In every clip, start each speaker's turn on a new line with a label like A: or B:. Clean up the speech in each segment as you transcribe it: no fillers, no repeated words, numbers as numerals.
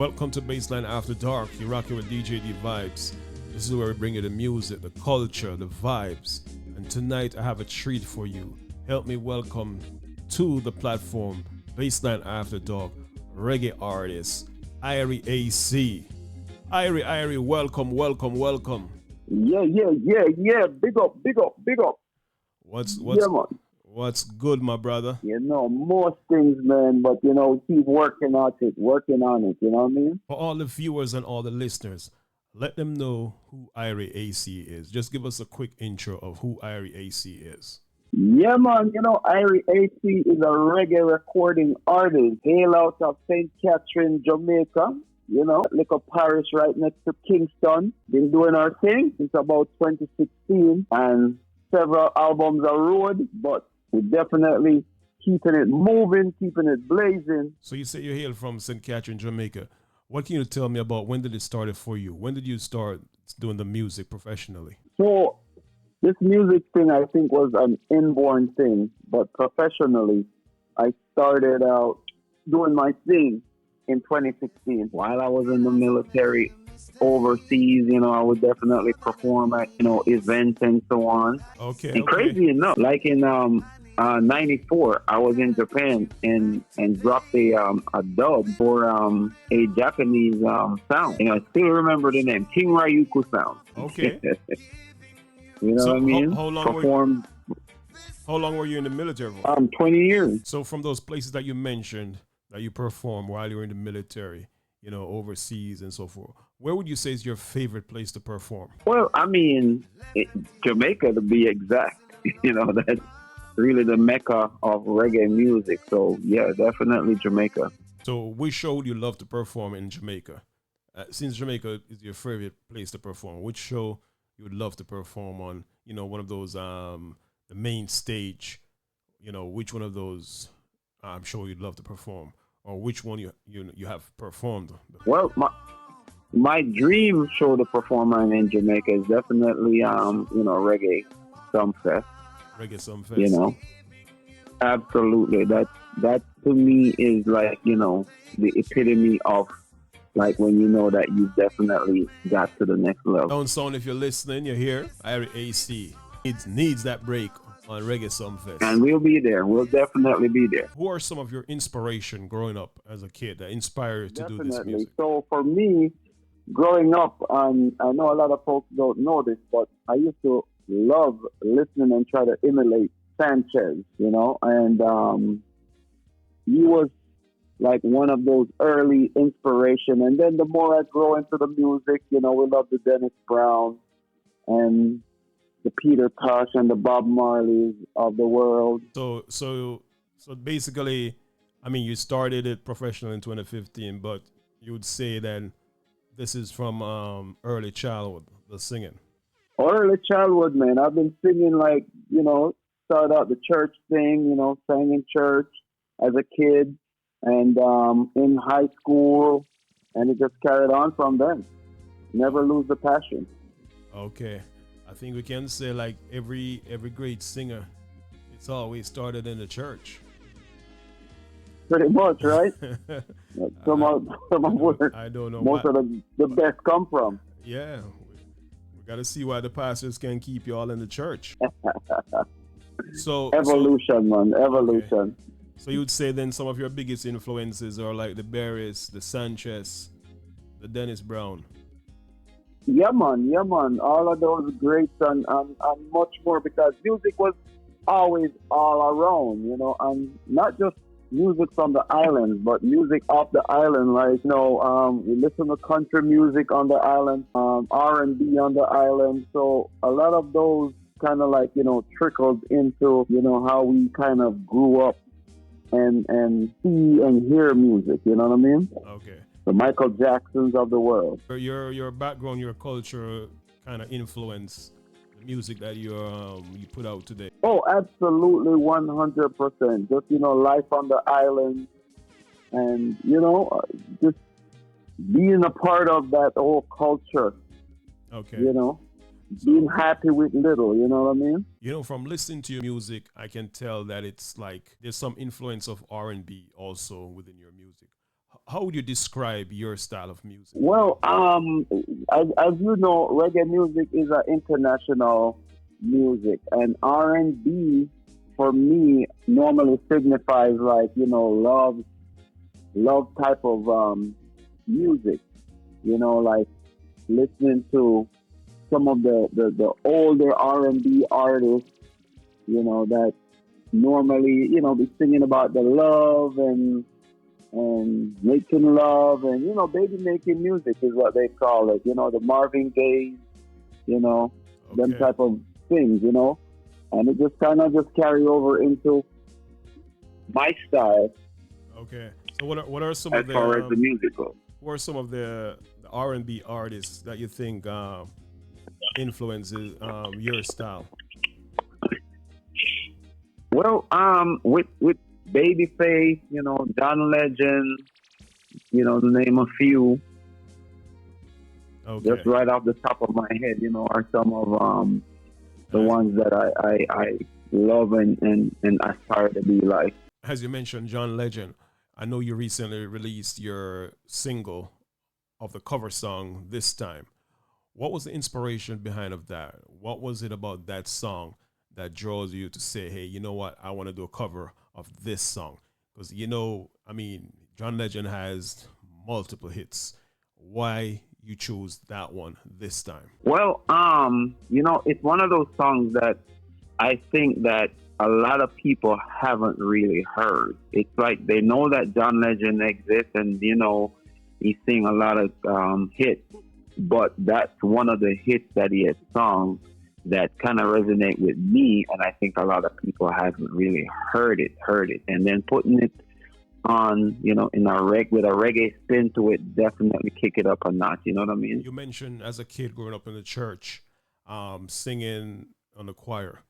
A: Welcome to Bassline After Dark. You're rocking with DJ D Vibes. This is where we bring you the music, the culture, the vibes. And tonight I have a treat for you. Help me welcome to the platform Bassline After Dark reggae artist IRIE AC. IRIE, welcome, welcome, welcome.
B: Yeah. Big up.
A: What's
B: Yeah, man.
A: what's good, my brother?
B: Most things, man, but keep working on it, you know what I mean?
A: For all the viewers and all the listeners, let them know who IRIE AC is. Just give us a quick intro of who IRIE AC is.
B: Yeah, man, IRIE AC is a reggae recording artist, hail out of St. Catherine, Jamaica. Little parish right next to Kingston. Been doing our thing since about 2016, and several albums are road, but we're definitely keeping it moving, keeping it blazing.
A: So you say you hail from St. Catherine, Jamaica. What can you tell me about when did it start for you? When did you start doing the music professionally?
B: So this music thing, I think, was an inborn thing, but professionally, I started out doing my thing in 2016. While I was in the military overseas, I would definitely perform at, events and so on.
A: Okay.
B: Crazy enough, like in 94, I was in Japan and dropped a dub for a Japanese sound. I still remember the name, King Ryuku sound.
A: Okay.
B: What I mean?
A: How long were you in the military for?
B: 20 years.
A: So from those places that you mentioned that you performed while you were in the military, overseas and so forth, where would you say is your favorite place to perform?
B: Well, I mean, Jamaica to be exact. That's really the mecca of reggae music. So yeah, definitely Jamaica.
A: So which show would you love to perform in Jamaica? Since Jamaica is your favorite place to perform, which show you would love to perform on, one of those, the main stage, which one of those I'm sure you'd love to perform, or which one you have performed?
B: Well, my dream show to perform on in Jamaica is definitely, Reggae Sumfest.
A: Reggae Sumfest.
B: Absolutely. That to me is like, the epitome of like when you know that you definitely got to the next level.
A: Don't sound, if you're listening, you're here. IRIE AC needs that break on Reggae Sumfest.
B: And we'll be there. We'll definitely be there.
A: Who are some of your inspiration growing up as a kid that inspire you to do this music?
B: So for me, growing up, I know a lot of folks don't know this, but I used to love listening and try to emulate Sanchez, and he was like one of those early inspiration. And then the more I grow into the music, we love the Dennis Brown and the Peter Tosh and the Bob Marleys of the world.
A: So basically, I mean, you started it professionally in 2015, but you would say that this is from early childhood, the singing.
B: Early childhood, man. I've been singing like, started out the church thing, sang in church as a kid and in high school, and it just carried on from then. Never lose the passion.
A: Okay. I think we can say like every great singer, it's always started in the church.
B: Pretty much, right? Some of where
A: I don't know.
B: Most of the best come from.
A: Yeah. We got to see why the pastors can keep you all in the church.
B: Evolution, man. Evolution.
A: Okay. So you would say then some of your biggest influences are like the Barris, the Sanchez, the Dennis Brown.
B: Yeah, man. All of those greats and much more, because music was always all around, and not just music from the island, but music off the island. Like, we listen to country music on the island, R&B on the island. So a lot of those kind of like, trickled into, how we kind of grew up and see and hear music, you know what I mean?
A: Okay.
B: The Michael Jacksons of the world.
A: Your background, your culture kind of influence the music that you put out today.
B: Oh, absolutely, 100%. Just, life on the island and, just being a part of that whole culture.
A: Okay.
B: Being happy with little, you know what I mean?
A: From listening to your music, I can tell that it's like there's some influence of R&B also within your music. How would you describe your style of music?
B: Well, as you know, reggae music is an international music, and R&B for me normally signifies like love type of music. Like listening to some of the older R&B artists, that normally be singing about the love and making love and baby making music is what they call it. The Marvin Gaye, them
A: Okay.
B: type of things. And it just kind of just carry over into my style
A: Okay. So what are some
B: as
A: of the
B: far as the music goes.
A: who are some of the R&B artists that you think influences your style?
B: Well, with Babyface, John Legend, to name a few,
A: Okay.
B: just right off the top of my head, are some of the
A: As,
B: ones that I love and aspire to be like.
A: as you mentioned, John Legend, I know you recently released your single of the cover song this time. What was the inspiration behind of that? What was it about that song that draws you to say, hey, you know what? I want to do a cover of this song. Because, I mean, John Legend has multiple hits. Why you chose that one this time?
B: Well, it's one of those songs that I think that a lot of people haven't really heard. It's like they know that John Legend exists and, he sing a lot of hits, but that's one of the hits that he has sung that kind of resonate with me, and I think a lot of people haven't really heard it. And then putting it on, in with a reggae spin to it, definitely kick it up a notch. You know what I mean?
A: You mentioned as a kid growing up in the church, singing on the choir.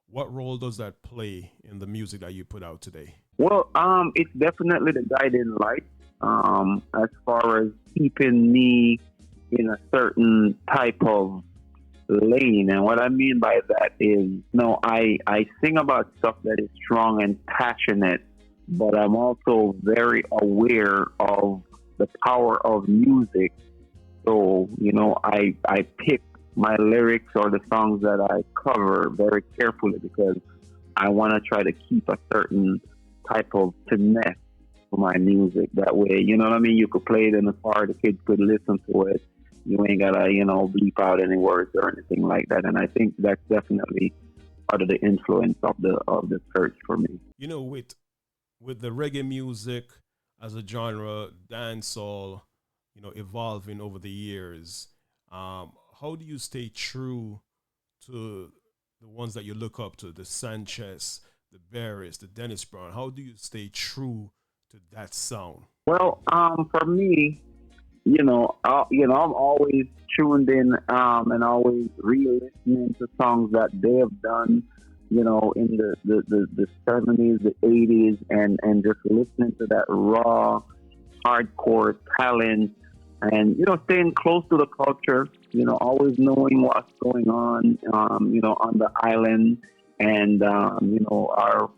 A: What role does that play in the music that you put out today?
B: Well, it's definitely the guiding light, as far as keeping me in a certain type of lane. And what I mean by that is, I sing about stuff that is strong and passionate, but I'm also very aware of the power of music. So, I pick my lyrics or the songs that I cover very carefully because I want to try to keep a certain type of finesse for my music. That way, you know what I mean? You could play it in the car, the kids could listen to it. You ain't gotta, bleep out any words or anything like that. And I think that's definitely part of the influence of the church for me.
A: With the reggae music as a genre, dancehall, evolving over the years, how do you stay true to the ones that you look up to, the Sanchez, the Barris, the Dennis Brown? How do you stay true to that sound?
B: Well, for me, I'm always tuned in and always re-listening to songs that they have done, in the 70s, the 80s, and just listening to that raw, hardcore talent and, staying close to the culture, always knowing what's going on the island. And, our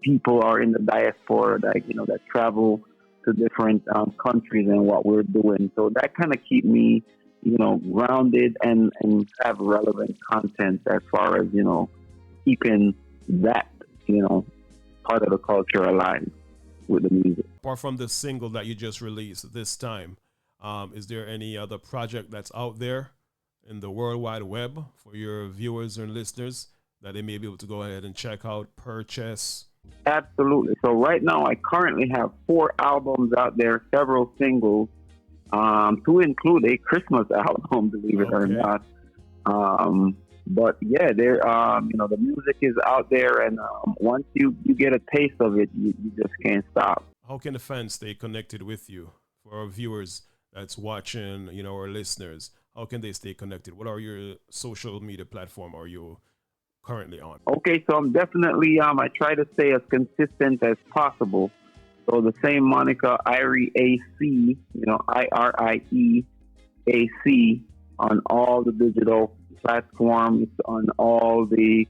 B: people are in the diaspora that travel to different countries and what we're doing. So that kind of keep me, grounded and have relevant content as far as, keeping that, part of the culture alive with the music.
A: Apart from the single that you just released this time, is there any other project that's out there in the World Wide Web for your viewers and listeners that they may be able to go ahead and check out, purchase?
B: Absolutely. So right now, I currently have 4 albums out there, several singles, to include a Christmas album, believe it or
A: Okay.
B: not. But yeah, the music is out there, and once you get a taste of it, you just can't stop.
A: How can the fans stay connected with you? For our viewers that's watching, our listeners, how can they stay connected? What are your social media platform are you currently on?
B: Okay, so I'm definitely I try to stay as consistent as possible. So the same moniker, IRIE AC, IRIE AC on all the digital platforms, on all the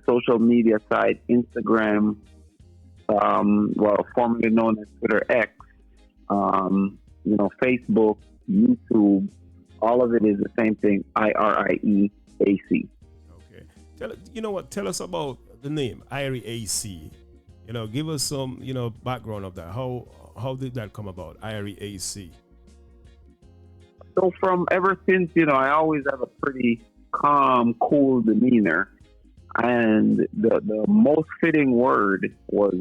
B: social media sites, Instagram, formerly known as Twitter X, Facebook, YouTube, all of it is the same thing. IRIE AC.
A: Okay. You know what? Tell us about the name IRIE AC. Give us some background of that. How did that come about? IRIE AC.
B: So from ever since, I always have a pretty calm, cool demeanor. And the most fitting word was,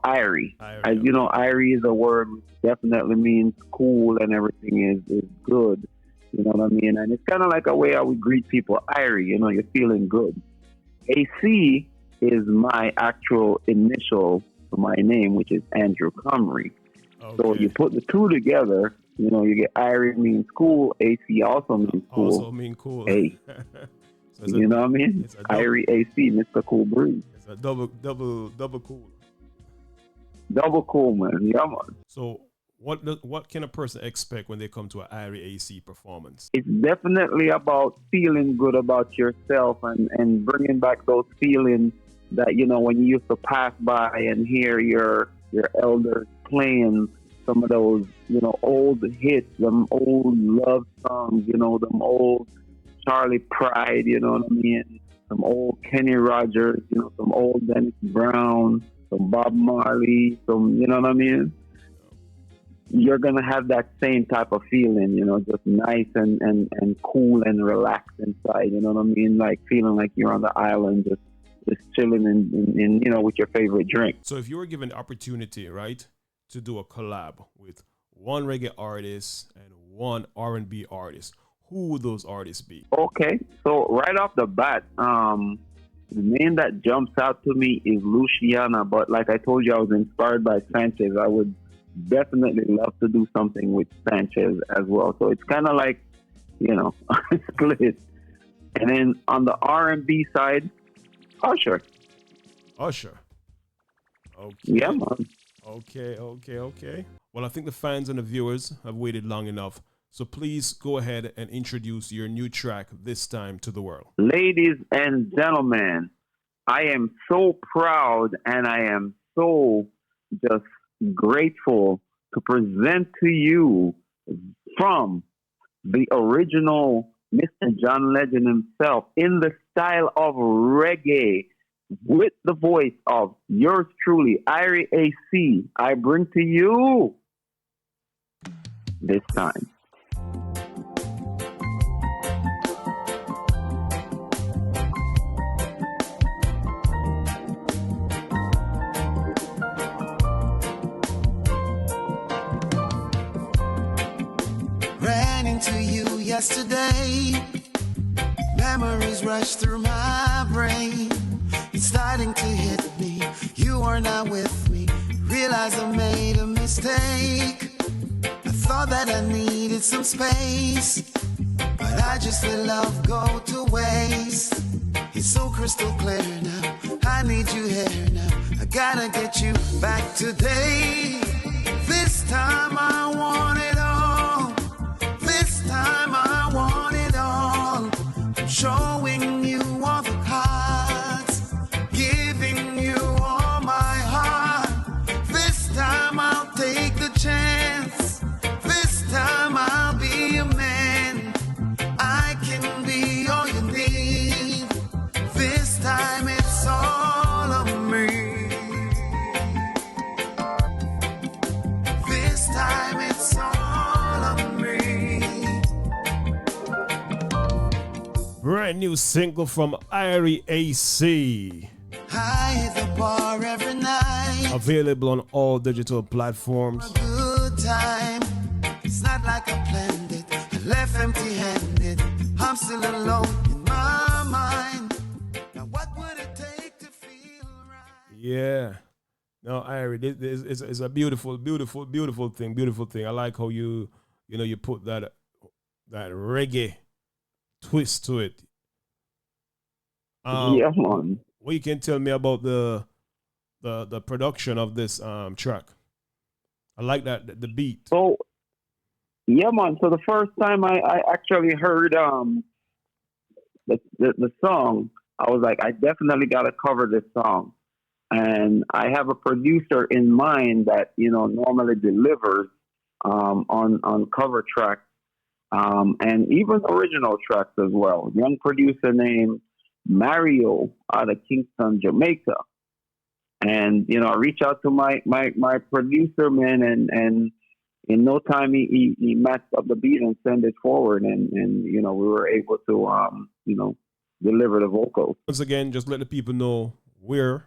B: IRIE. As you know, IRIE is a word which definitely means cool and everything is good. You know what I mean? And it's kind of like a way I would greet people. IRIE, you're feeling good. AC is my actual initial for my name, which is Andrew Comrie. Okay. So you put the two together, you get IRIE means cool, AC also means cool.
A: Also mean cool.
B: Hey. So you know what I mean? IRIE AC, Mr. Cool Breeze.
A: It's a double cool.
B: Double cool, man. Yeah, man.
A: So what can a person expect when they come to an IRIE AC performance?
B: It's definitely about feeling good about yourself and bringing back those feelings that, when you used to pass by and hear your elders playing some of those, old hits, them old love songs, them old Charlie Pride, you know what I mean? Some old Kenny Rogers, some old Dennis Brown, some Bob Marley, some, you know what I mean? You're going to have that same type of feeling, just nice and cool and relaxed inside, you know what I mean? Like feeling like you're on the island, just chilling in with your favorite drink.
A: So if you were given the opportunity, right, to do a collab with one reggae artist and one R&B artist, who would those artists be?
B: Okay, so right off the bat, the name that jumps out to me is Luciana, but like I told you, I was inspired by Sanchez. I would definitely love to do something with Sanchez as well. So it's kind of like, split. And then on the R&B side, Usher.
A: Okay.
B: Yeah, man.
A: Okay. Well, I think the fans and the viewers have waited long enough. So please go ahead and introduce your new track this time to the world.
B: Ladies and gentlemen, I am so proud and I am so just grateful to present to you from the original Mr. John Legend himself in the style of reggae with the voice of yours truly, IRIE AC. I bring to you this time.
C: Ran into you yesterday. Memories rush through my brain. It's starting to hit me. You are not with me. Realize I made a mistake. I thought that I needed some space, but I just let love go to waste. It's so crystal clear now. I need you here now. I gotta get you back today. This time I want it all. This time I want it all. I'm showing you all the cards, giving you all my heart. This time I'll take the chance. This time I'll be a man. I can be all you need. This time it's all of me. This time it's all of me.
A: Brand new single from IRIE AC.
C: I hit the bar every night.
A: Available on all digital platforms.
C: A good time. It's not like I planned it. I left empty-handed. I'm still alone in my mind. Now what would it take to feel right?
A: Yeah. No, IRIE, it's a beautiful thing. I like how you put that reggae twist to it.
B: Yeah, man.
A: What you can tell me about the production of this track? I like that the beat.
B: So, yeah, man. So the first time I actually heard the song, I was like, I definitely got to cover this song. and I have a producer in mind that normally delivers on cover tracks and even original tracks as well. Young producer named Mario out of Kingston, Jamaica. And I reach out to my producer man, and in no time he matched up the beat and sent it forward, and we were able to deliver the vocals.
A: Once again, just let the people know where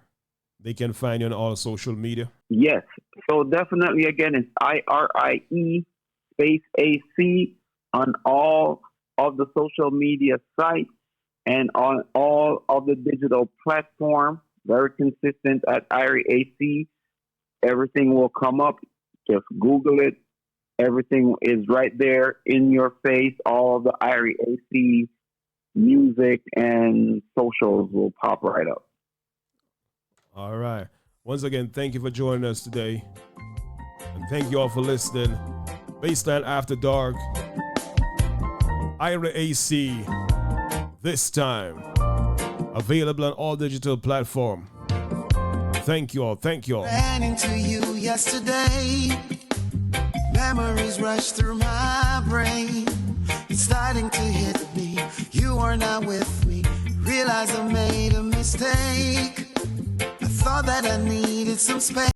A: they can find you on all social media.
B: Yes, so definitely again it's IRIE space AC on all of the social media sites and on all of the digital platforms. Very consistent at IRIE AC. Everything will come up. Just Google it. Everything is right there in your face. All of the IRIE AC music and socials will pop right up.
A: All right. Once again, thank you for joining us today. And thank you all for listening. Bassline After Dark. IRIE AC. This time. Available on all digital platforms. Thank you all. Thank you all.
C: Ran into you yesterday. Memories rush through my brain. It's starting to hit me. You are not with me. Realize I made a mistake. I thought that I needed some space.